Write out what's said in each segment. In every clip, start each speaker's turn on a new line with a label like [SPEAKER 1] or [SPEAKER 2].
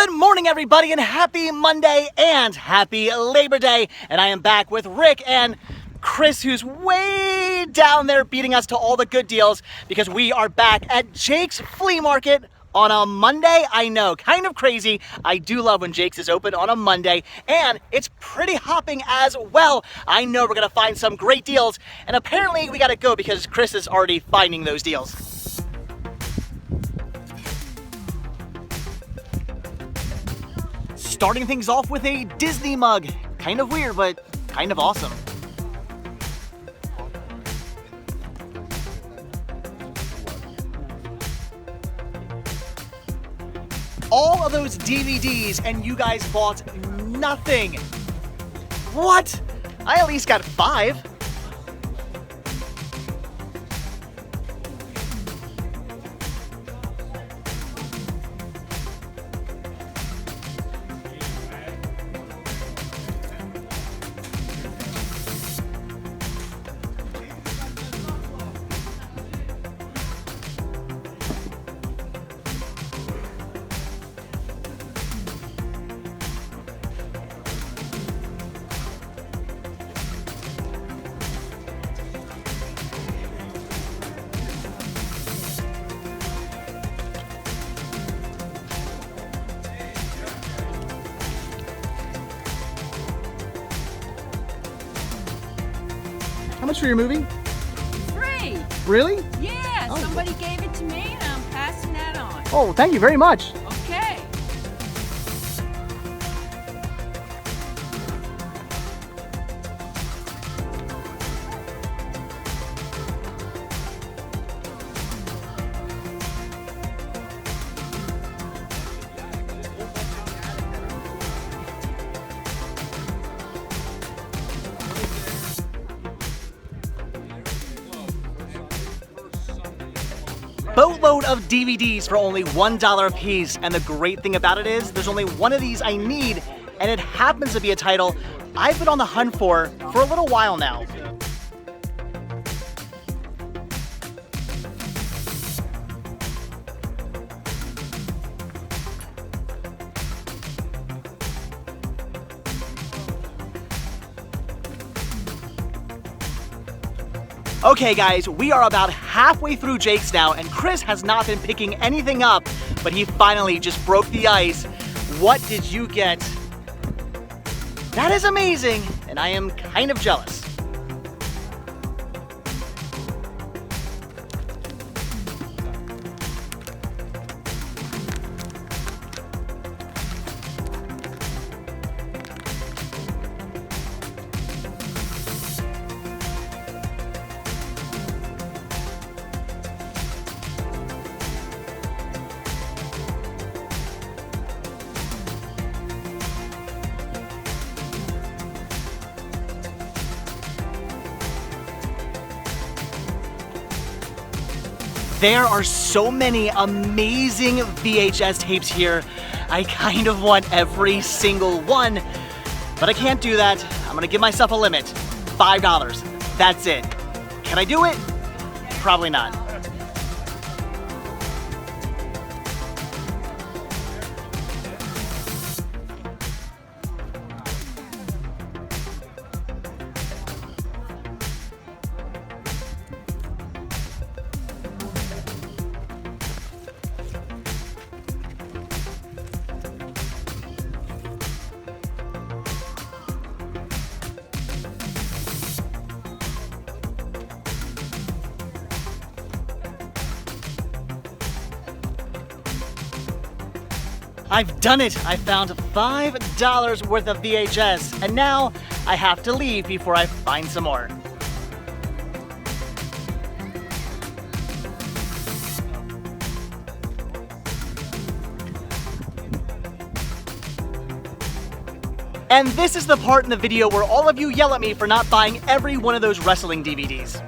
[SPEAKER 1] Good morning, everybody, and happy Monday and happy Labor Day. And I am back with Rick and Chris, who's way down there beating us to all the good deals because we are back at Jake's Flea Market on a Monday. I know, kind of crazy. I do love when Jake's is open on a Monday, and it's pretty hopping as well. I know we're gonna find some great deals, and apparently we gotta go because Chris is already finding those deals. Starting things off with a Disney mug. Kind of weird, but kind of awesome. All of those DVDs and you guys bought nothing. What? I at least got 5. How much for your movie?
[SPEAKER 2] Free.
[SPEAKER 1] Really?
[SPEAKER 2] Yeah,
[SPEAKER 1] Oh.
[SPEAKER 2] Somebody gave it to me and I'm passing that on.
[SPEAKER 1] Oh, thank you very much.
[SPEAKER 2] Okay.
[SPEAKER 1] Boatload of DVDs for only $1 a piece, and the great thing about it is there's only one of these I need, and it happens to be a title I've been on the hunt for a little while now. Okay guys, we are about halfway through Jake's now, and Chris has not been picking anything up, but he finally just broke the ice. What did you get? That is amazing, and I am kind of jealous. There are so many amazing VHS tapes here. I kind of want every single one, but I can't do that. I'm gonna give myself a limit, $5. That's it. Can I do it? Probably not. I've done it! I found $5 worth of VHS, and now I have to leave before I find some more. And this is the part in the video where all of you yell at me for not buying every one of those wrestling DVDs.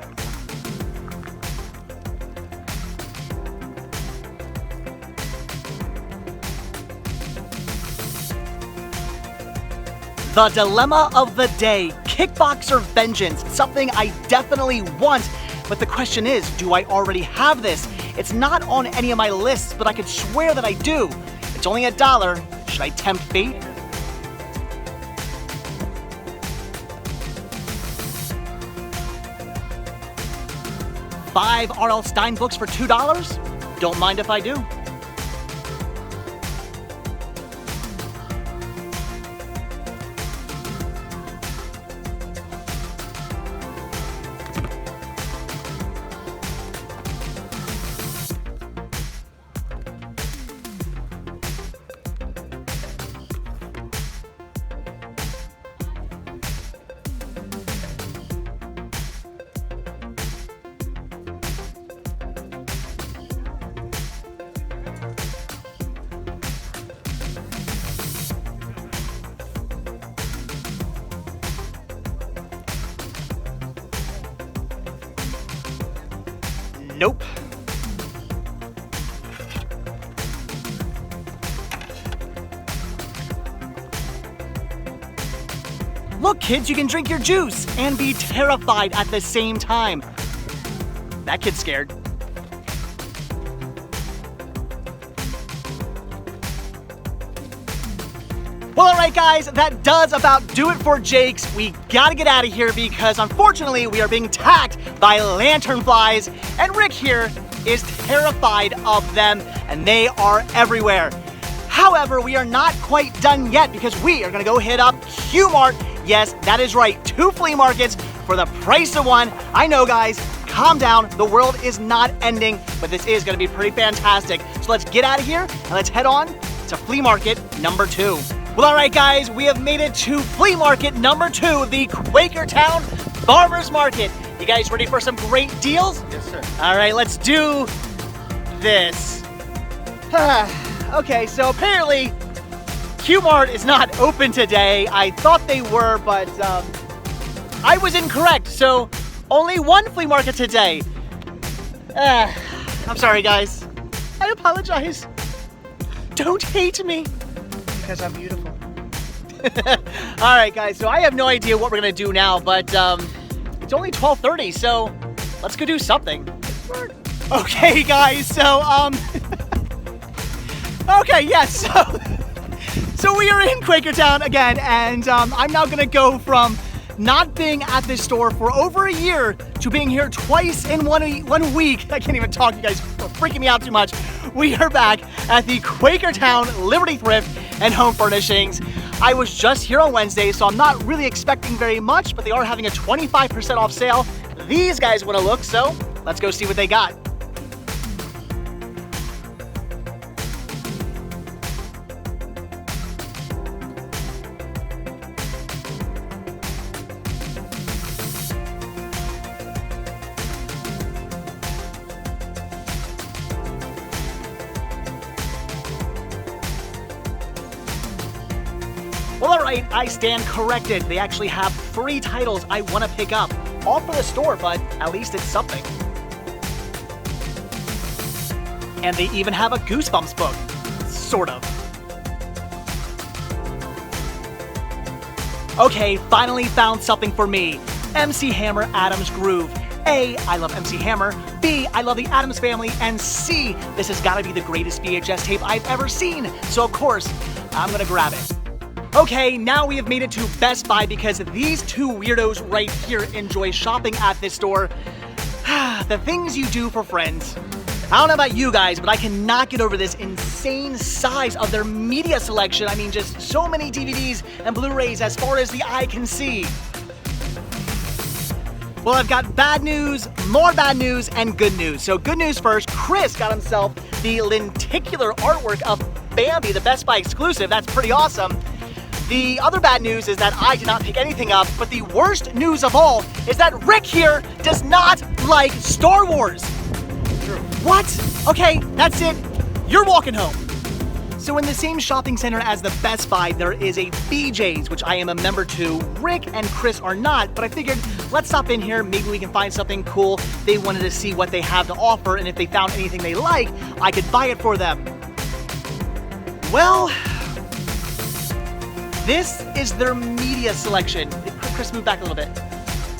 [SPEAKER 1] The dilemma of the day, Kickboxer Vengeance, something I definitely want, but the question is, do I already have this? It's not on any of my lists, but I could swear that I do. It's only $1, Should I tempt fate? Five R.L. Stein books for $2? Don't mind if I do. Nope. Look, kids, you can drink your juice and be terrified at the same time. That kid's scared. Well, all right, guys, that does about do it for Jake's. We gotta get out of here because, unfortunately, we are being attacked by lanternflies, and Rick here is terrified of them, and they are everywhere. However, we are not quite done yet because we are gonna go hit up Q-Mart. Yes, that is right, 2 flea markets for the price of 1. I know, guys, calm down. The world is not ending, but this is gonna be pretty fantastic. So let's get out of here and let's head on to flea market number 2. Well, all right, guys, we have made it to flea market number 2, the Quakertown Farmers Market. You guys ready for some great deals?
[SPEAKER 3] Yes, sir.
[SPEAKER 1] All right, let's do this. Okay, so apparently Q-Mart is not open today. I thought they were, but I was incorrect. So only 1 flea market today. I'm sorry, guys. I apologize. Don't hate me.
[SPEAKER 3] Because I'm beautiful.
[SPEAKER 1] All right, guys, so I have no idea what we're gonna do now, but it's only 12:30, so let's go do something. Okay, guys, so okay, yes, so we are in Quakertown again, and I'm now gonna go from not being at this store for over a year to being here twice in one week. I can't even talk, you guys are freaking me out too much. We are back at the Quakertown Liberty Thrift and Home Furnishings. I was just here on Wednesday, so I'm not really expecting very much, but they are having a 25% off sale. These guys want to look, so let's go see what they got. Well, all right, I stand corrected. They actually have 3 titles I want to pick up. All for the store, but at least it's something. And they even have a Goosebumps book. Sort of. Okay, finally found something for me. MC Hammer Adam's Groove. A, I love MC Hammer. B, I love the Addams Family. And C, this has got to be the greatest VHS tape I've ever seen. So, of course, I'm going to grab it. Okay, now we have made it to Best Buy because these 2 weirdos right here enjoy shopping at this store. The things you do for friends. I don't know about you guys, but I cannot get over this insane size of their media selection. I mean, just so many DVDs and Blu-rays as far as the eye can see. Well, I've got bad news, more bad news, and good news. So good news first, Chris got himself the lenticular artwork of Bambi, the Best Buy exclusive. That's pretty awesome. The other bad news is that I did not pick anything up, but the worst news of all is that Rick here does not like Star Wars. What? Okay, that's it. You're walking home. So in the same shopping center as the Best Buy, there is a BJ's, which I am a member to. Rick and Chris are not, but I figured let's stop in here. Maybe we can find something cool. They wanted to see what they have to offer, and if they found anything they like, I could buy it for them. Well, this is their media selection. Chris, move back a little bit.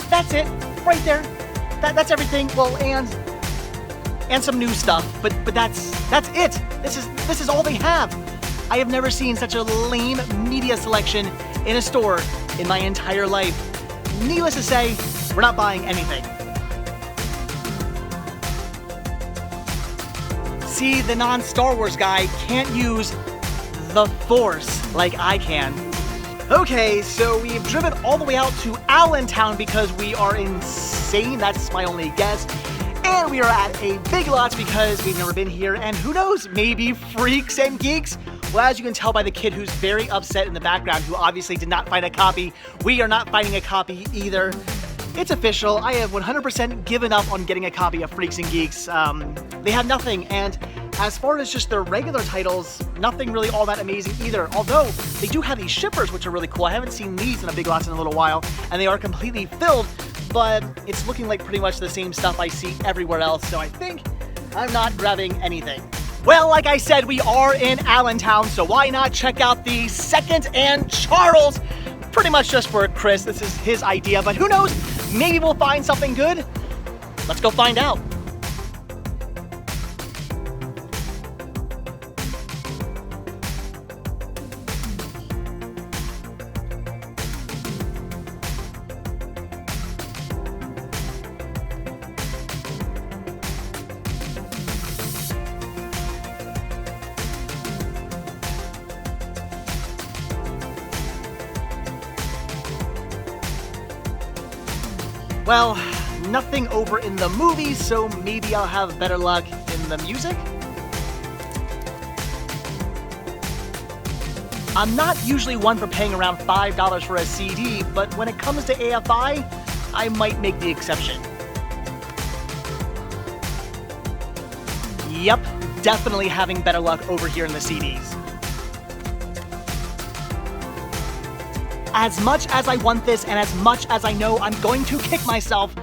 [SPEAKER 1] That's it, right there. That's everything. Well, and some new stuff, but that's it. This is all they have. I have never seen such a lame media selection in a store in my entire life. Needless to say, we're not buying anything. See, the non-Star Wars guy can't use the Force like I can. Okay, so we've driven all the way out to Allentown because we are insane, that's my only guess. And we are at a Big Lots because we've never been here, and who knows, maybe freaks and geeks? Well, as you can tell by the kid who's very upset in the background, who obviously did not find a copy, we are not finding a copy either. It's official, I have 100% given up on getting a copy of Freaks and Geeks. They have nothing, and as far as just their regular titles, nothing really all that amazing either. Although, they do have these shippers, which are really cool. I haven't seen these in a Big Lots in a little while, and they are completely filled, but it's looking like pretty much the same stuff I see everywhere else, so I think I'm not grabbing anything. Well, like I said, we are in Allentown, so why not check out the Second and Charles? Pretty much just for Chris, this is his idea, but who knows, maybe we'll find something good. Let's go find out. Well, nothing over in the movies, so maybe I'll have better luck in the music? I'm not usually one for paying around $5 for a CD, but when it comes to AFI, I might make the exception. Yep, definitely having better luck over here in the CDs. As much as I want this, and as much as I know I'm going to kick myself,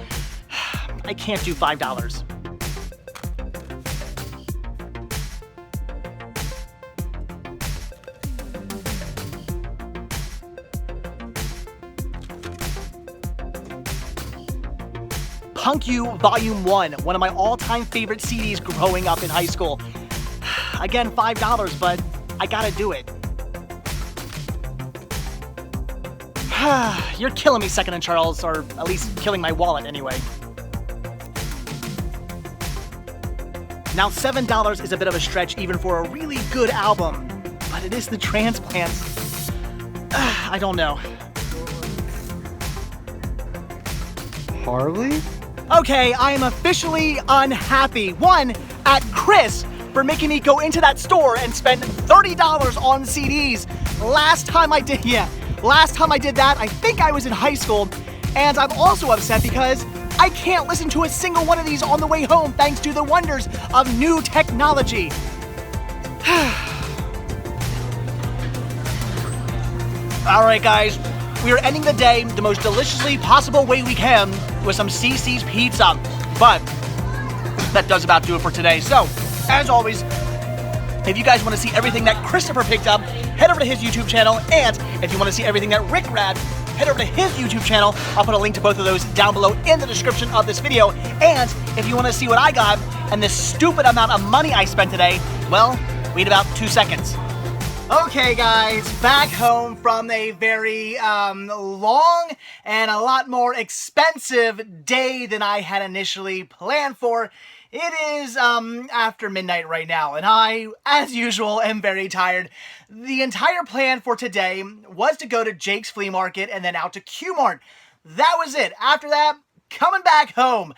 [SPEAKER 1] I can't do $5. Punk You Volume 1, one of my all-time favorite CDs growing up in high school. Again, $5, but I gotta do it. You're killing me, Second and Charles, or at least killing my wallet anyway. Now, $7 is a bit of a stretch even for a really good album, but it is the Transplants. I don't know.
[SPEAKER 3] Harley?
[SPEAKER 1] Okay, I am officially unhappy. One, at Chris for making me go into that store and spend $30 on CDs. Last time I did that, I think I was in high school, and I'm also upset because I can't listen to a single one of these on the way home thanks to the wonders of new technology. Alright guys, we are ending the day the most deliciously possible way we can with some CC's pizza, but that does about do it for today. So, as always, if you guys want to see everything that Christopher picked up, head over to his YouTube channel, and if you want to see everything that Rick grabbed, head over to his YouTube channel. I'll put a link to both of those down below in the description of this video. And if you want to see what I got and the stupid amount of money I spent today, well, wait about 2 seconds. Okay guys, back home from a very long and a lot more expensive day than I had initially planned for. It is after midnight right now, and I, as usual, am very tired. The entire plan for today was to go to Jake's Flea Market and then out to Q-Mart. That was it. After that, coming back home.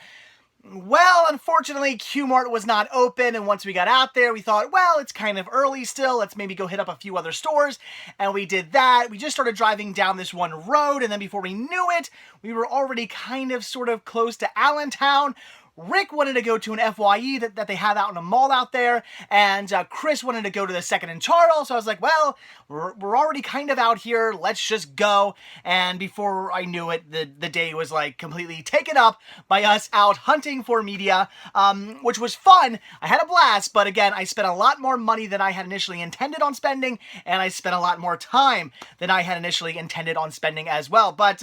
[SPEAKER 1] Well, unfortunately, Q-Mart was not open, and once we got out there, we thought, well, it's kind of early still. Let's maybe go hit up a few other stores, and we did that. We just started driving down this one road, and then before we knew it, we were already kind of sort of close to Allentown. Rick wanted to go to an FYE that they have out in a mall out there, and Chris wanted to go to the Second and Charles, so I was like, well, we're already kind of out here, let's just go. And before I knew it, the day was like completely taken up by us out hunting for media, which was fun. I had a blast, but again, I spent a lot more money than I had initially intended on spending, and I spent a lot more time than I had initially intended on spending as well. But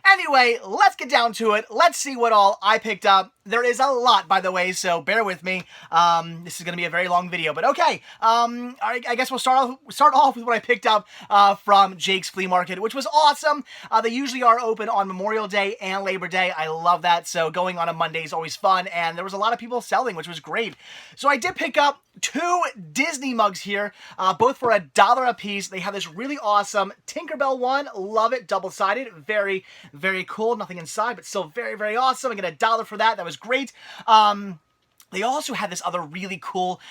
[SPEAKER 1] anyway, let's get down to it. Let's see what all I picked up. There is a lot, by the way, so bear with me. This is going to be a very long video, but okay. I guess we'll start off with what I picked up from Jake's Flea Market, which was awesome. They usually are open on Memorial Day and Labor Day. I love that, so going on a Monday is always fun, and there was a lot of people selling, which was great. So I did pick up 2 Disney mugs here, both for $1 a piece. They have this really awesome Tinkerbell one. Love it, double-sided. Very, very cool. Nothing inside, but still very, very awesome. I get $1 for that. That was great. They also had this other really cool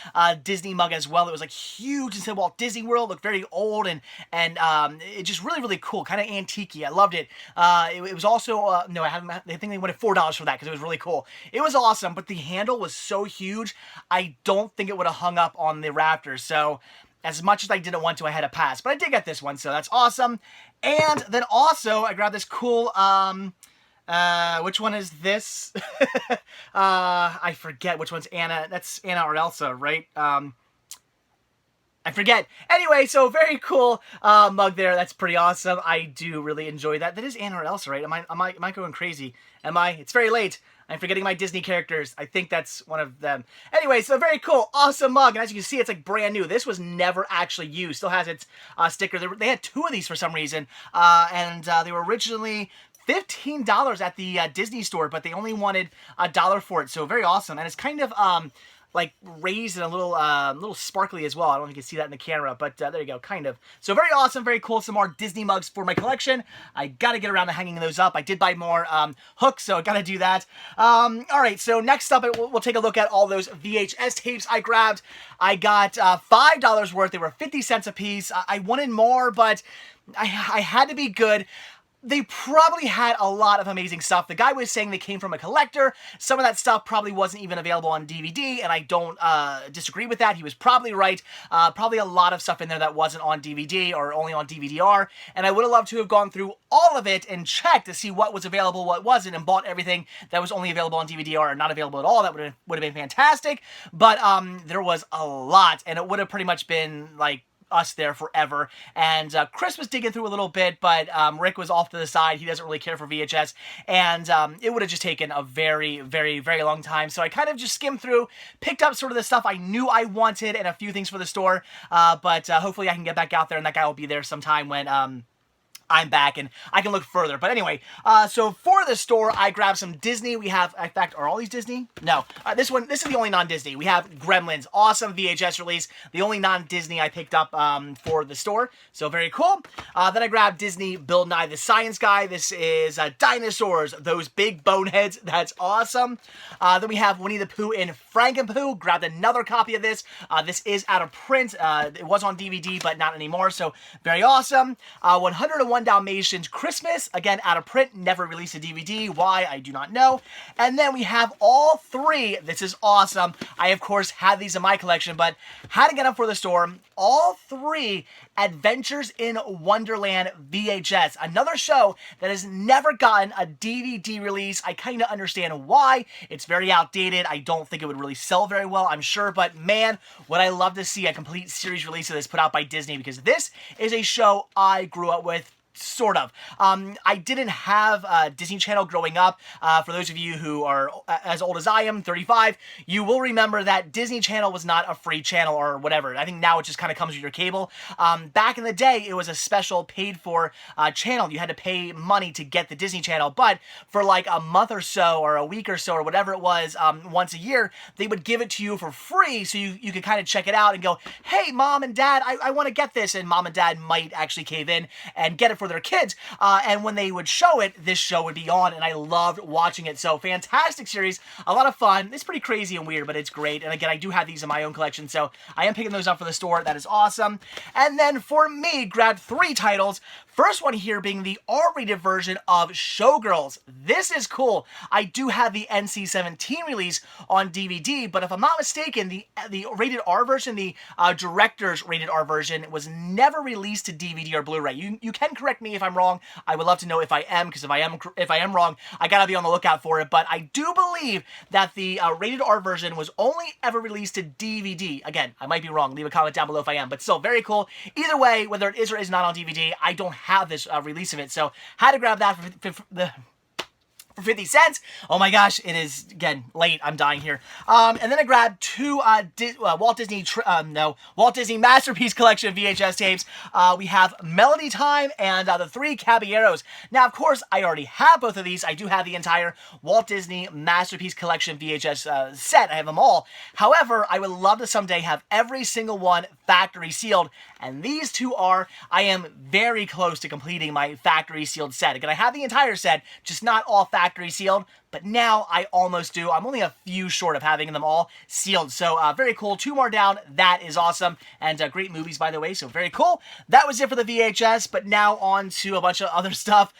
[SPEAKER 1] Disney mug as well. It was like huge and said Walt Disney World. Looked very old and it just really, really cool, kind of antique-y. I loved it. It was also no, I think they wanted $4 for that because it was really cool. It was awesome, but the handle was so huge, I don't think it would have hung up on the rafters. So as much as I didn't want to, I had to pass. But I did get this one, so that's awesome. And then also I grabbed this cool which one is this? I forget which one's Anna. That's Anna or Elsa, right? I forget. Anyway, so very cool mug there. That's pretty awesome. I do really enjoy that. That is Anna or Elsa, right? Am I going crazy? Am I? It's very late. I'm forgetting my Disney characters. I think that's one of them. Anyway, so very cool. Awesome mug. And as you can see, it's like brand new. This was never actually used. Still has its sticker. They had 2 of these for some reason. And they were originally $15 at the Disney store, but they only wanted $1 for it. So very awesome. And it's kind of like raised and a little sparkly as well. I don't know if you can see that in the camera, but there you go, kind of. So very awesome, very cool. Some more Disney mugs for my collection. I gotta get around to hanging those up. I did buy more hooks, so I gotta do that. All right, so next up, we'll take a look at all those VHS tapes I grabbed. I got $5 worth. They were 50 cents a piece. I wanted more, but I had to be good. They probably had a lot of amazing stuff. The guy was saying they came from a collector. Some of that stuff probably wasn't even available on DVD, and I don't disagree with that. He was probably right. Probably a lot of stuff in there that wasn't on DVD or only on DVD-R, and I would have loved to have gone through all of it and checked to see what was available, what wasn't, and bought everything that was only available on DVD-R or not available at all. That would have been fantastic, but there was a lot, and it would have pretty much been like us there forever. And Chris was digging through a little bit, but Rick was off to the side. He doesn't really care for VHS, and it would have just taken a very, very, very long time. So I kind of just skimmed through, picked up sort of the stuff I knew I wanted and a few things for the store, but hopefully I can get back out there and that guy will be there sometime when I'm back and I can look further. But anyway, so for the store, I grabbed some Disney. We have, in fact, are all these Disney? No. This is the only non-Disney. We have Gremlins. Awesome VHS release. The only non-Disney I picked up for the store. So very cool. Then I grabbed Disney Bill Nye the Science Guy. This is dinosaurs. Those big boneheads. That's awesome. Then we have Winnie the Pooh and Frankenpooh. Grabbed another copy of this. This is out of print. It was on DVD, but not anymore. So very awesome. 101 Dalmatians Christmas, again out of print, never released a DVD. Why? I do not know. And then we have all 3. This is awesome. I of course had these in my collection, but had to get them for the store. All 3 Adventures in Wonderland VHS. Another show that has never gotten a DVD release. I kind of understand why. It's very outdated. I don't think it would really sell very well, I'm sure, but man, would I love to see a complete series release of this put out by Disney, because this is a show I grew up with. Sort of. I didn't have Disney Channel growing up. For those of you who are as old as I am, 35, you will remember that Disney Channel was not a free channel or whatever. I think now it just kind of comes with your cable. Back in the day, it was a special paid-for channel. You had to pay money to get the Disney Channel, but for like a month or so or a week or so or whatever it was, once a year, they would give it to you for free so you could kind of check it out and go, hey, Mom and Dad, I want to get this, and Mom and Dad might actually cave in and get it for their kids, and when they would show it, this show would be on, and I loved watching it. So fantastic series, a lot of fun. It's pretty crazy and weird, but it's great. And again, I do have these in my own collection, so I am picking those up for the store. That is awesome. And then for me, grabbed 3 titles. First one here being the R-rated version of Showgirls. This is cool. I do have the NC-17 release on DVD, but if I'm not mistaken, the rated R version, the director's rated R version, was never released to DVD or Blu-ray. You can correct me if I'm wrong. I would love to know if I am, because if I am wrong, I gotta be on the lookout for it. But I do believe that the rated R version was only ever released to DVD. Again, I might be wrong. Leave a comment down below if I am, but still very cool. Either way, whether it is or is not on DVD, I don't have this release of it, so had to grab that for 50 cents. Oh my gosh, it is, again, late. I'm dying here. And then I grabbed two Walt Disney Masterpiece Collection VHS tapes. We have Melody Time and the Three Caballeros. Now, of course, I already have both of these. I do have the entire Walt Disney Masterpiece Collection VHS set. I have them all. However, I would love to someday have every single one factory sealed. And these two are, I am very close to completing my factory sealed set. Again, I have the entire set, just not all factory sealed, but now I almost do. I'm only a few short of having them all sealed. So very cool. Two more down. That is awesome. And great movies, by the way. So very cool. That was it for the VHS, but now on to a bunch of other stuff.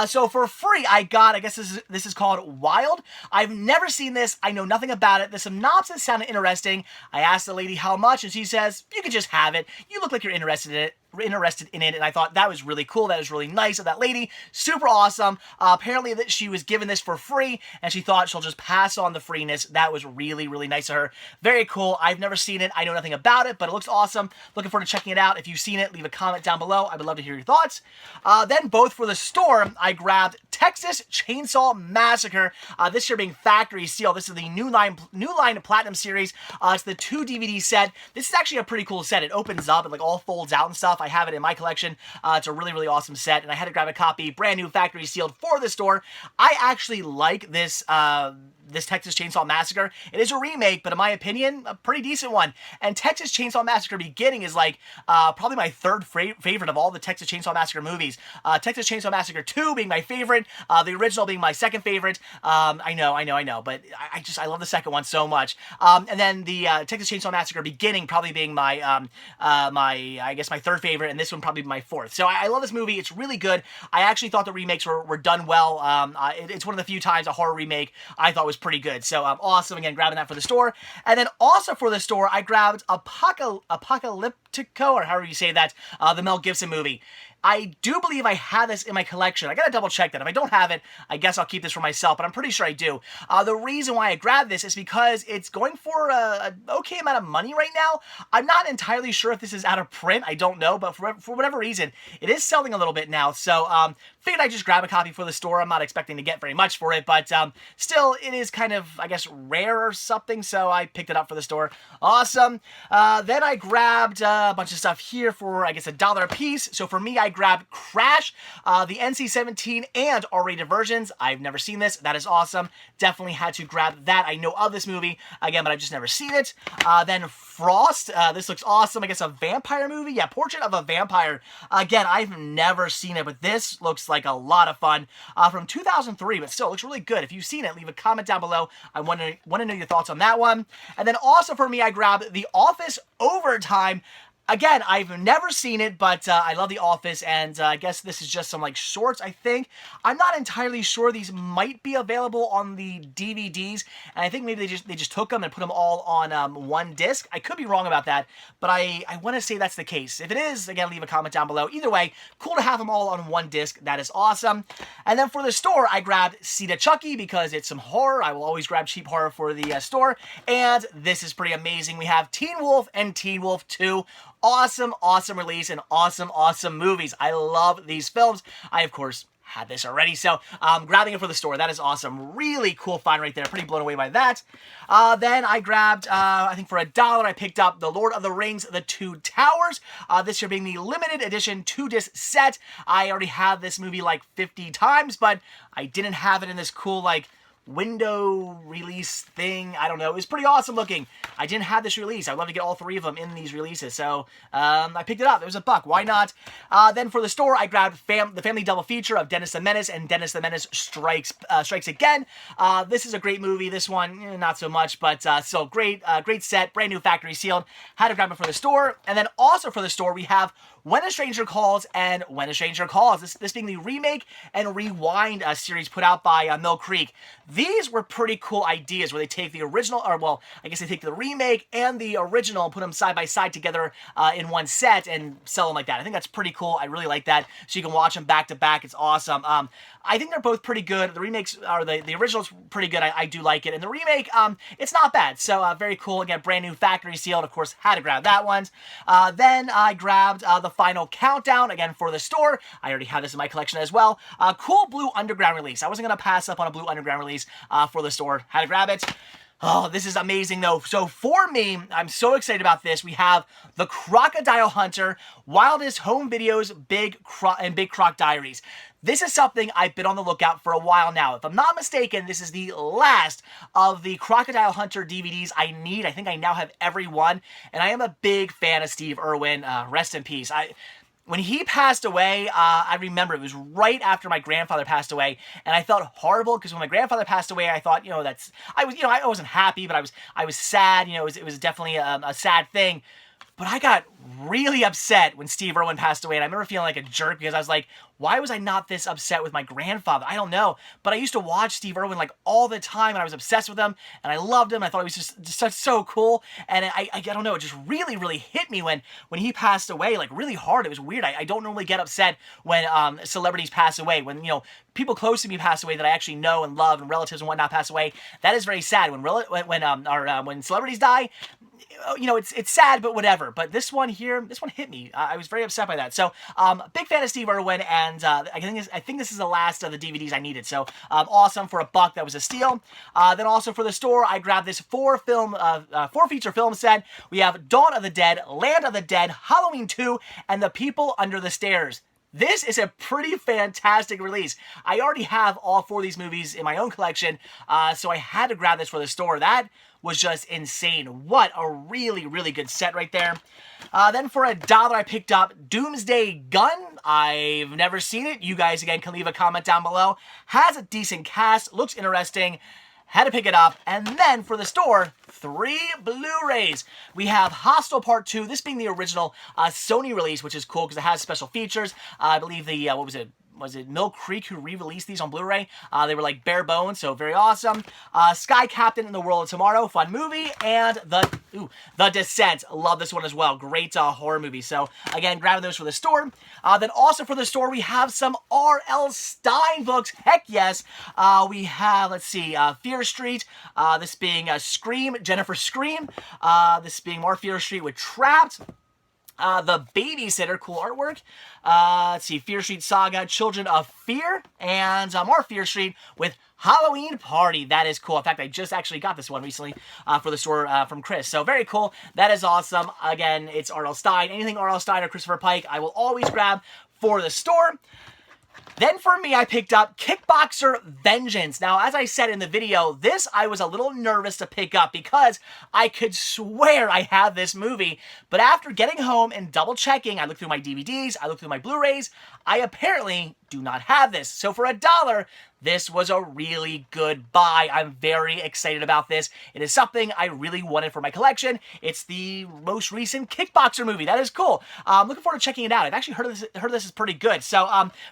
[SPEAKER 1] So for free, I got, I guess this is called Wild. I've never seen this. I know nothing about it. The synopsis sounded interesting. I asked the lady how much, and she says, you can just have it. You look like you're interested in it, and I thought that was really cool. That was really nice of that lady. Super awesome. Apparently that she was given this for free, and she thought she'll just pass on the freeness. That was really, really nice of her. Very cool. I've never seen it. I know nothing about it, but it looks awesome. Looking forward to checking it out. If you've seen it, leave a comment down below. I would love to hear your thoughts. Then both for the store, I grabbed Texas Chainsaw Massacre. This year being factory sealed. This is the New Line Platinum series. It's the 2 DVD set. This is actually a pretty cool set. It opens up and like all folds out and stuff. I have it in my collection. It's a really, really awesome set, and I had to grab a copy, brand new factory sealed for the store. I actually like this this Texas Chainsaw Massacre. It is a remake, but in my opinion, a pretty decent one. And Texas Chainsaw Massacre Beginning is like probably my third favorite of all the Texas Chainsaw Massacre movies. Texas Chainsaw Massacre 2 being my favorite, the original being my second favorite. I know, but I love the second one so much. And then the Texas Chainsaw Massacre Beginning probably being my I guess my third favorite, and this one probably my fourth. So I love this movie. It's really good. I actually thought the remakes were done well. It's one of the few times a horror remake I thought was pretty good. So awesome. Again, grabbing that for the store. And then also for the store, I grabbed Apocalyptico, or however you say that, the Mel Gibson movie. I do believe I have this in my collection. I gotta double check that. If I don't have it, I guess I'll keep this for myself, but I'm pretty sure I do. The reason why I grabbed this is because it's going for an okay amount of money right now. I'm not entirely sure if this is out of print. I don't know, but for whatever reason, it is selling a little bit now. So figured I'd just grab a copy for the store. I'm not expecting to get very much for it, but still, it is kind of, I guess, rare or something, so I picked it up for the store. Awesome. Then I grabbed a bunch of stuff here for, I guess, $1 a piece. So for me, I grabbed Crash, the NC-17 and R-rated versions. I've never seen this. That is awesome. Definitely had to grab that. I know of this movie, again, but I've just never seen it. Then Frost. This looks awesome. I guess a vampire movie? Yeah, Portrait of a Vampire. Again, I've never seen it, but this looks like a lot of fun. From 2003, but still, looks really good. If you've seen it, leave a comment down below. I want to know your thoughts on that one. And then also for me, I grabbed The Office Overtime. Again, I've never seen it, but I love The Office, and I guess this is just some, like, shorts, I think. I'm not entirely sure. These might be available on the DVDs, and I think maybe they just took them and put them all on one disc. I could be wrong about that, but I want to say that's the case. If it is, again, leave a comment down below. Either way, cool to have them all on one disc. That is awesome. And then for the store, I grabbed Seed of Chucky because it's some horror. I will always grab cheap horror for the store, and this is pretty amazing. We have Teen Wolf and Teen Wolf 2. Awesome, awesome release and awesome, awesome movies. I love these films. I, of course, had this already, so grabbing it for the store. That is awesome. Really cool find right there. Pretty blown away by that. Then I grabbed, I think for $1, I picked up The Lord of the Rings, The Two Towers. This year being the limited edition 2-disc set. I already have this movie like 50 times, but I didn't have it in this cool, like, window release thing. I don't know. It was pretty awesome looking. I didn't have this release. I'd love to get all three of them in these releases. So I picked it up. It was $1. Why not? Then for the store, I grabbed the family double feature of Dennis the Menace and Dennis the Menace Strikes Again. This is a great movie. This one, not so much, but still great. Great set. Brand new factory sealed. Had to grab it for the store. And then also for the store, we have When a Stranger Calls and When a Stranger Calls. This being the remake and rewind series put out by Mill Creek. these were pretty cool ideas where they take the original, or well, I guess they take the remake and the original and put them side by side together in one set and sell them like that. I think that's pretty cool. I really like that. So you can watch them back to back. It's awesome. I think they're both pretty good. The remakes, or the original's pretty good. I do like it. And the remake, it's not bad. So very cool. Again, brand new factory sealed. Of course, had to grab that one. Then I grabbed the Final Countdown, again, for the store. I already have this in my collection as well. Cool Blue Underground release. I wasn't going to pass up on a Blue Underground release for the store. Had to grab it. Oh, this is amazing, though. So for me, I'm so excited about this. We have The Crocodile Hunter, Wildest Home Videos, Big Croc Diaries. This is something I've been on the lookout for a while now. If I'm not mistaken, this is the last of the Crocodile Hunter DVDs I need. I think I now have every one, and I am a big fan of Steve Irwin. Rest in peace. When he passed away, I remember it was right after my grandfather passed away, and I felt horrible because when my grandfather passed away, I thought, I wasn't happy, but I was sad. It was definitely a sad thing. But I got really upset when Steve Irwin passed away, and I remember feeling like a jerk because I was like, why was I not this upset with my grandfather? I don't know. But I used to watch Steve Irwin like all the time, and I was obsessed with him, and I loved him. I thought he was just so cool. And I don't know, it just really, really hit me when he passed away, like really hard. It was weird. I don't normally get upset when celebrities pass away. When, people close to me pass away that I actually know and love, and relatives and whatnot pass away. That is very sad. When celebrities die, it's sad, but whatever. But this one hit me. I was very upset by that. So, big fan of Steve Irwin, and I think this is the last of the DVDs I needed. So, awesome for $1. That was a steal. Then also for the store, I grabbed this 4-feature film set. We have Dawn of the Dead, Land of the Dead, Halloween 2, and The People Under the Stairs. This is a pretty fantastic release. I already have all 4 of these movies in my own collection, so I had to grab this for the store. That was just insane. What a really, really good set right there. Then for $1, I picked up Doomsday Gun. I've never seen it. You guys, again, can leave a comment down below. Has a decent cast. Looks interesting. Had to pick it up. And then for the store, 3 Blu-rays. We have Hostel Part 2, this being the original Sony release, which is cool because it has special features. I believe the, was it Mill Creek who re-released these on Blu-ray? They were like bare bones, so very awesome. Sky Captain in the World of Tomorrow, fun movie. And The Descent, love this one as well. Great horror movie. So again, grabbing those for the store. Then also for the store, we have some R.L. Stine books. Heck yes. We have, let's see, Fear Street. This being Scream, Jennifer Scream. This being more Fear Street with Trapped. The Babysitter, cool artwork. Let's see, Fear Street Saga, Children of Fear, and more Fear Street with Halloween Party. That is cool. In fact, I just actually got this one recently for the store from Chris. So very cool. That is awesome. Again, it's R.L. Stine. Anything R.L. Stine or Christopher Pike, I will always grab for the store. Then for me, I picked up Kickboxer Vengeance. Now, as I said in the video, this I was a little nervous to pick up because I could swear I have this movie. But after getting home and double checking, I looked through my DVDs, I looked through my Blu-rays, I apparently do not have this. So for $1, this was a really good buy. I'm very excited about this. It is something I really wanted for my collection. It's the most recent Kickboxer movie. That is cool. Looking forward to checking it out. I've actually heard this is pretty good. So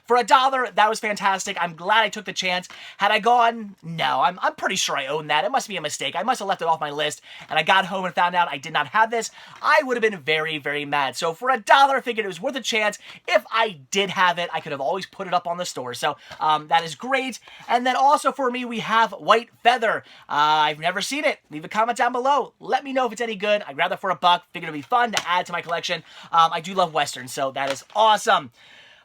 [SPEAKER 1] for $1, that was fantastic. I'm glad I took the chance. Had I gone, no, I'm pretty sure I own that. It must be a mistake. I must have left it off my list, and I got home and found out I did not have this. I would have been very, very mad. So for $1, I figured it was worth a chance. If I did have it, I could have always put it up on the store. So that is great. And then also for me, we have White Feather. I've never seen it. Leave a comment down below. Let me know if it's any good. I grabbed it for $1. Figured it'd be fun to add to my collection. I do love Westerns, so that is awesome.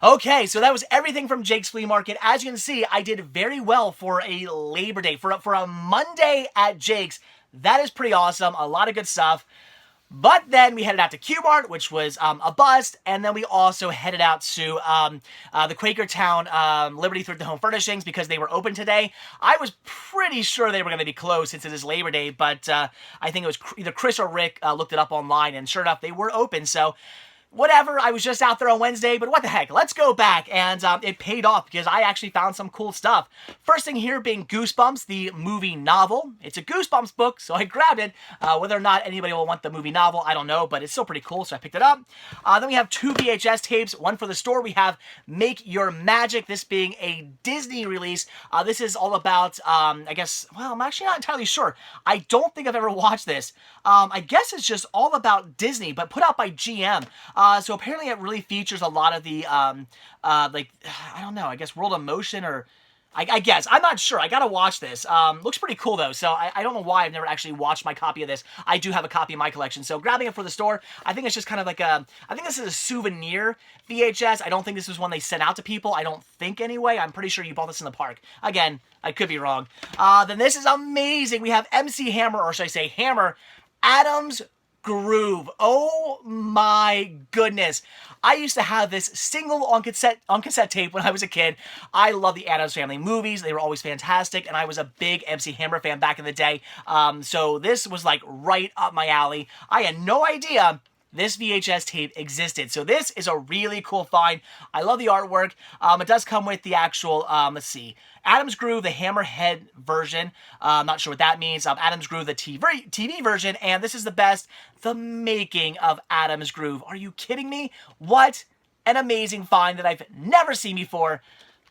[SPEAKER 1] Okay, so that was everything from Jake's Flea Market. As you can see, I did very well for a Labor Day. For a Monday at Jake's, that is pretty awesome. A lot of good stuff. But then we headed out to Q-Mart, which was a bust, and then we also headed out to the Quakertown Liberty Thrift and Home Furnishings because they were open today. I was pretty sure they were going to be closed since it is Labor Day, but I think it was either Chris or Rick looked it up online, and sure enough, they were open. So whatever, I was just out there on Wednesday, but what the heck, let's go back, and it paid off because I actually found some cool stuff. First thing here being Goosebumps, the movie novel. It's a Goosebumps book, so I grabbed it. Whether or not anybody will want the movie novel, I don't know, but it's still pretty cool, so I picked it up. Then we have 2 VHS tapes, one for the store. We have Make Your Magic, this being a Disney release. This is all about, I guess, well, I'm actually not entirely sure. I don't think I've ever watched this. I guess it's just all about Disney, but put out by GM. So apparently it really features a lot of the, like, I don't know, I guess World of Motion, or I guess. I'm not sure. I gotta watch this. Looks pretty cool, though, so I don't know why I've never actually watched my copy of this. I do have a copy in my collection, so grabbing it for the store, I think it's just kind of like a, I think this is a souvenir VHS. I don't think this is one they sent out to people. I don't think, anyway. I'm pretty sure you bought this in the park. Again, I could be wrong. Then this is amazing. We have MC Hammer, or should I say Hammer, Adam's Groove. Oh my goodness. I used to have this single on cassette tape when I was a kid. I love the Addams Family movies. They were always fantastic, and I was a big MC Hammer fan back in the day. So this was like right up my alley. I had no idea this VHS tape existed. So this is a really cool find. I love the artwork. It does come with the actual, let's see, Adam's Groove, the Hammerhead version. I'm not sure what that means. Adam's Groove, the TV version. And this is the best, the making of Adam's Groove. Are you kidding me? What an amazing find that I've never seen before.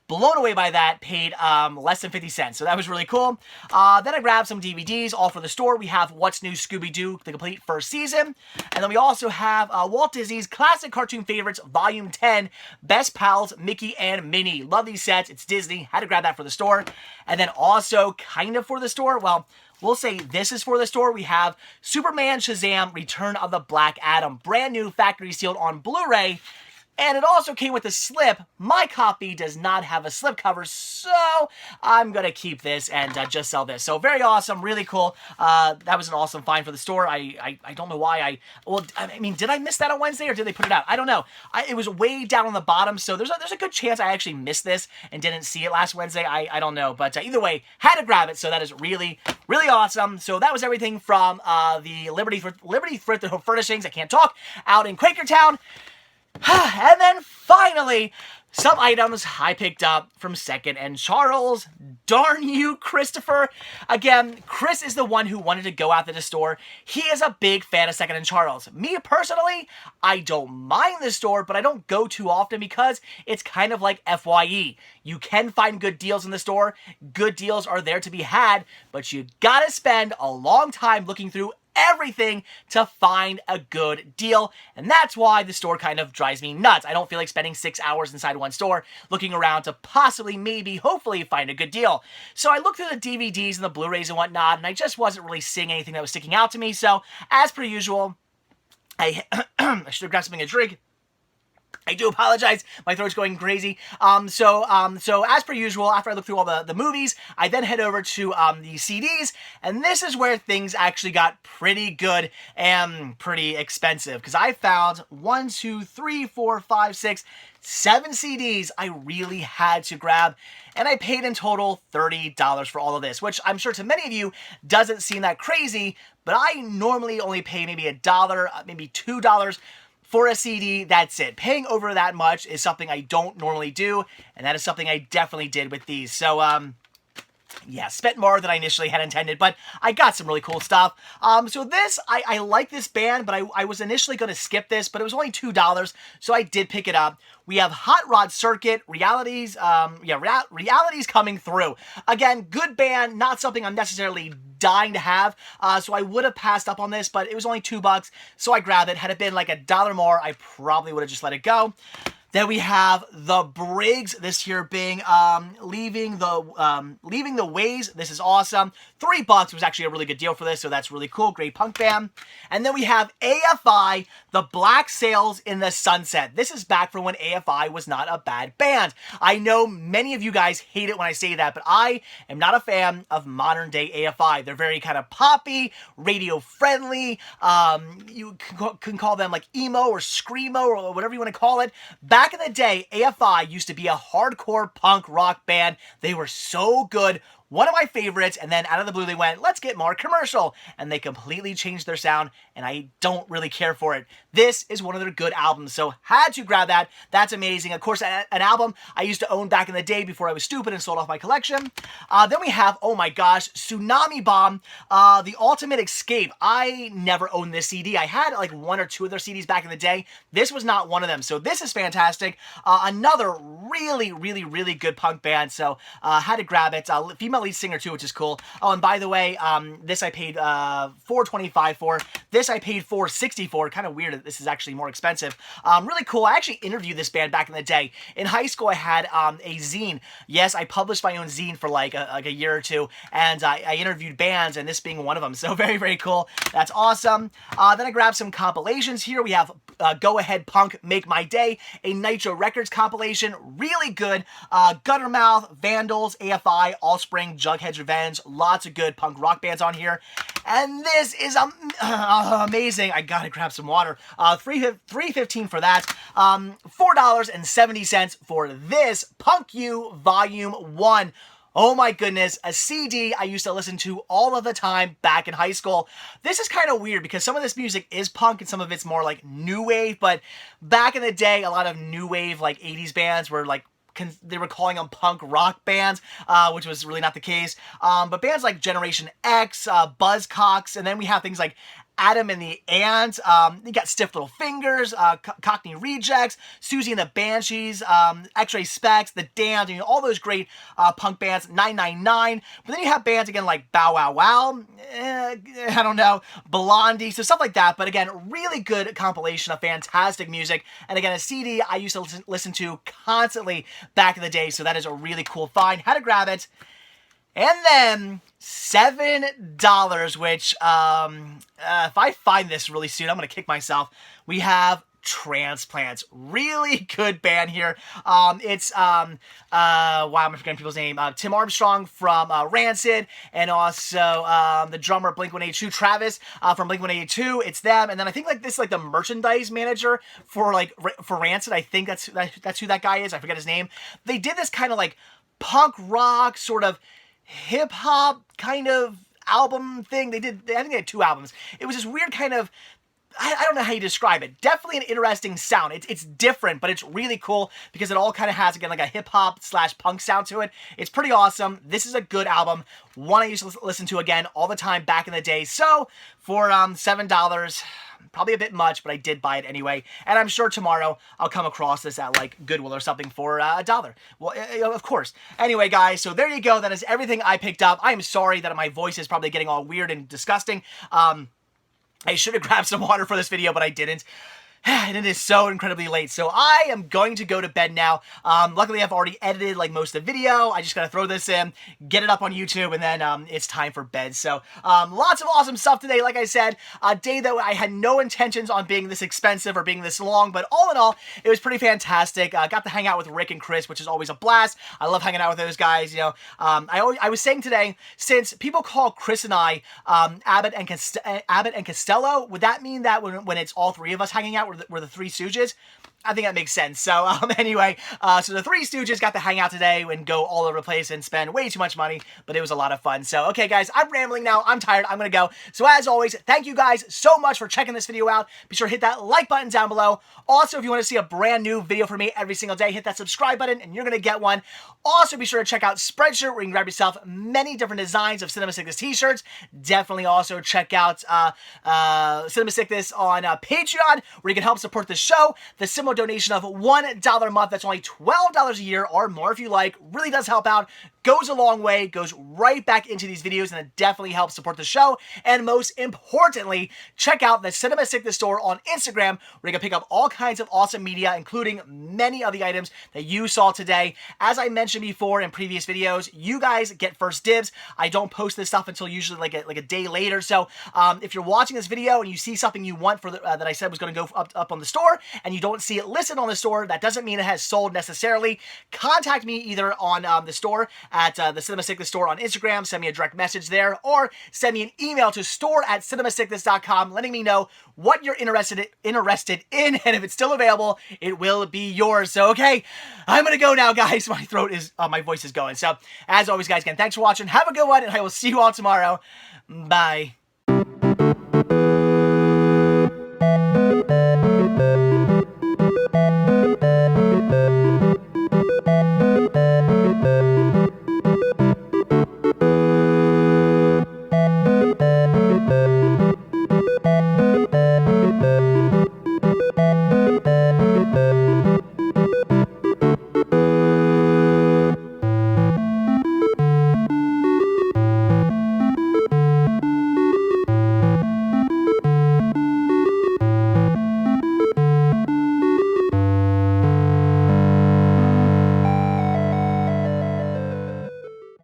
[SPEAKER 1] Blown away by that, paid less than 50 cents. So that was really cool. Then I grabbed some DVDs, all for the store. We have What's New Scooby-Doo, the complete first season. And then we also have Walt Disney's Classic Cartoon Favorites, Volume 10, Best Pals, Mickey and Minnie. Love these sets. It's Disney. Had to grab that for the store. And then also, kind of for the store, well, we'll say this is for the store. We have Superman Shazam, Return of the Black Adam. Brand new, factory sealed on Blu-ray. And it also came with a slip. My copy does not have a slip cover, so I'm going to keep this and just sell this. So very awesome, really cool. That was an awesome find for the store. I don't know why well, I mean, did I miss that on Wednesday or did they put it out? I don't know. It was way down on the bottom, so there's a good chance I actually missed this and didn't see it last Wednesday. I don't know, but either way, had to grab it, so that is really, really awesome. So that was everything from the Liberty Thrift and Home Furnishings, I can't talk, out in Quakertown. And then finally, some items I picked up from Second and Charles. Darn you, Christopher. Again, Chris is the one who wanted to go out to the store. He is a big fan of Second and Charles. Me personally, I don't mind the store, but I don't go too often because it's kind of like FYE. You can find good deals in the store. Good deals are there to be had, but you gotta spend a long time looking through everything to find a good deal, and that's why the store kind of drives me nuts. I don't feel like spending 6 hours inside one store looking around to possibly, maybe, hopefully find a good deal. So I looked through the DVDs and the Blu-rays and whatnot, and I just wasn't really seeing anything that was sticking out to me, so as per usual, I should have grabbed something to drink. I do apologize. My throat's going crazy. So as per usual, after I look through all the movies, I then head over to the CDs, and this is where things actually got pretty good and pretty expensive, because I found 1, 2, 3, 4, 5, 6, 7 CDs I really had to grab, and I paid in total $30 for all of this, which I'm sure to many of you doesn't seem that crazy, but I normally only pay maybe $1, maybe $2 for a CD. That's it. Paying over that much is something I don't normally do, and that is something I definitely did with these. So, yeah, spent more than I initially had intended, but I got some really cool stuff. So this, I like this band, but I was initially going to skip this, but it was only $2, so I did pick it up. We have Hot Rod Circuit, Realities Coming Through. Again, good band, not something I'm necessarily dying to have, so I would have passed up on this, but it was only $2, so I grabbed it. Had it been like $1 more, I probably would have just let it go. Then we have the Briggs, this here being Leaving the Ways. This is awesome. $3 was actually a really good deal for this, so that's really cool. Great punk band. And then we have AFI, The Black Sails in the Sunset. This is back from when AFI was not a bad band. I know many of you guys hate it when I say that, but I am not a fan of modern day AFI. They're very kind of poppy, radio friendly. You can call them like emo or screamo or whatever you want to call it. Back in the day, AFI used to be a hardcore punk rock band. They were so good. one of my favorites, and then out of the blue they went, let's get more commercial, and they completely changed their sound, and I don't really care for it. This is one of their good albums, so had to grab that. That's amazing. Of course, an album I used to own back in the day before I was stupid and sold off my collection. Then we have, oh my gosh, Tsunami Bomb, The Ultimate Escape. I never owned this CD. I had like one or two of their CDs back in the day. This was not one of them, so this is fantastic. Another really, really, really good punk band, so had to grab it. Female lead singer too, which is cool. Oh, and by the way, this I paid $4.25 for. This I paid $4.64. Kind of weird that this is actually more expensive. Really cool. I actually interviewed this band back in the day. In high school, I had a zine. Yes, I published my own zine for like a year or two, and I interviewed bands, and this being one of them. So very, very cool. That's awesome. Then I grabbed some compilations here. We have Go Ahead Punk, Make My Day, a Nitro Records compilation. Really good. Guttermouth, Vandals, AFI, Allspring, Jughead's Revenge. Lots of good punk rock bands on here. And this is amazing. I gotta grab some water. $3.15 for that. $4.70 for this Punk You Volume 1. Oh my goodness, a CD I used to listen to all of the time back in high school. This is kind of weird because some of this music is punk and some of it's more like new wave, but back in the day, a lot of new wave like 80s bands were like they were calling them punk rock bands, which was really not the case. But bands like Generation X, Buzzcocks, and then we have things like Adam and the Ants, you got Stiff Little Fingers, Cockney Rejects, Susie and the Banshees, X-Ray Specs, The Damned, you know, all those great punk bands, 999. But then you have bands again like Bow Wow Wow, I don't know, Blondie, so stuff like that. But again, really good compilation of fantastic music. And again, a CD I used to listen to constantly back in the day, so that is a really cool find. Had to grab it. And then $7, which, if I find this really soon, I'm going to kick myself. We have Transplants. Really good band here. It's, wow, I'm forgetting people's name. Tim Armstrong from Rancid, and also the drummer Blink-182, Travis from Blink-182. It's them. And then I think like this is like the merchandise manager for Rancid. I think that's who that guy is. I forget his name. They did this kind of like punk rock sort of hip-hop kind of album thing. I think they had 2 albums. It was this weird kind of, I don't know how you describe it. Definitely an interesting sound. It's different, but it's really cool because it all kind of has, again, like a hip-hop / punk sound to it. It's pretty awesome. This is a good album. One I used to listen to, again, all the time back in the day. So, for $7... probably a bit much, but I did buy it anyway. And I'm sure tomorrow I'll come across this at like Goodwill or something for $1. Well, of course. Anyway, guys, so there you go. That is everything I picked up. I am sorry that my voice is probably getting all weird and disgusting. I should have grabbed some water for this video, but I didn't. And it is so incredibly late, so I am going to go to bed now. Luckily, I've already edited like most of the video. I just gotta throw this in, get it up on YouTube, and then it's time for bed. So lots of awesome stuff today. Like I said, a day that I had no intentions on being this expensive or being this long, but all in all, it was pretty fantastic. Got to hang out with Rick and Chris, which is always a blast. I love hanging out with those guys. You know, I was saying today, since people call Chris and I Abbott and Costello, would that mean that when it's all 3 of us hanging out, we're the 3 Stooges? I think that makes sense. So anyway, so the 3 Stooges got to hang out today and go all over the place and spend way too much money, but it was a lot of fun. So, okay, guys, I'm rambling now. I'm tired. I'm going to go. So, as always, thank you guys so much for checking this video out. Be sure to hit that like button down below. Also, if you want to see a brand new video from me every single day, hit that subscribe button and you're going to get one. Also, be sure to check out Spreadshirt where you can grab yourself many different designs of Cinema Sickness t-shirts. Definitely also check out Cinema Sickness on Patreon where you can help support the show. The simple donation of $1 a month, that's only $12 a year or more if you like, really does help out, goes a long way, goes right back into these videos, and it definitely helps support the show. And most importantly, check out the Cinema Sickness store on Instagram where you can pick up all kinds of awesome media, including many of the items that you saw today. As I mentioned before in previous videos, you guys get first dibs. I don't post this stuff until usually like a day later. So if you're watching this video and you see something you want for that I said was going to go up on the store and you don't see it listed on the store, that doesn't mean it has sold necessarily. Contact me either on the store at the Cinema Sickness store on Instagram. Send me a direct message there, or send me an email to store@cinemasickness.com letting me know what you're interested in, and if it's still available, it will be yours. So, okay, I'm gonna go now, guys. My voice is going. So, as always, guys, again, thanks for watching. Have a good one, and I will see you all tomorrow. Bye.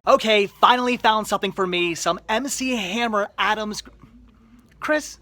[SPEAKER 1] Okay, finally found something for me. Some MC Hammer Adams. Chris?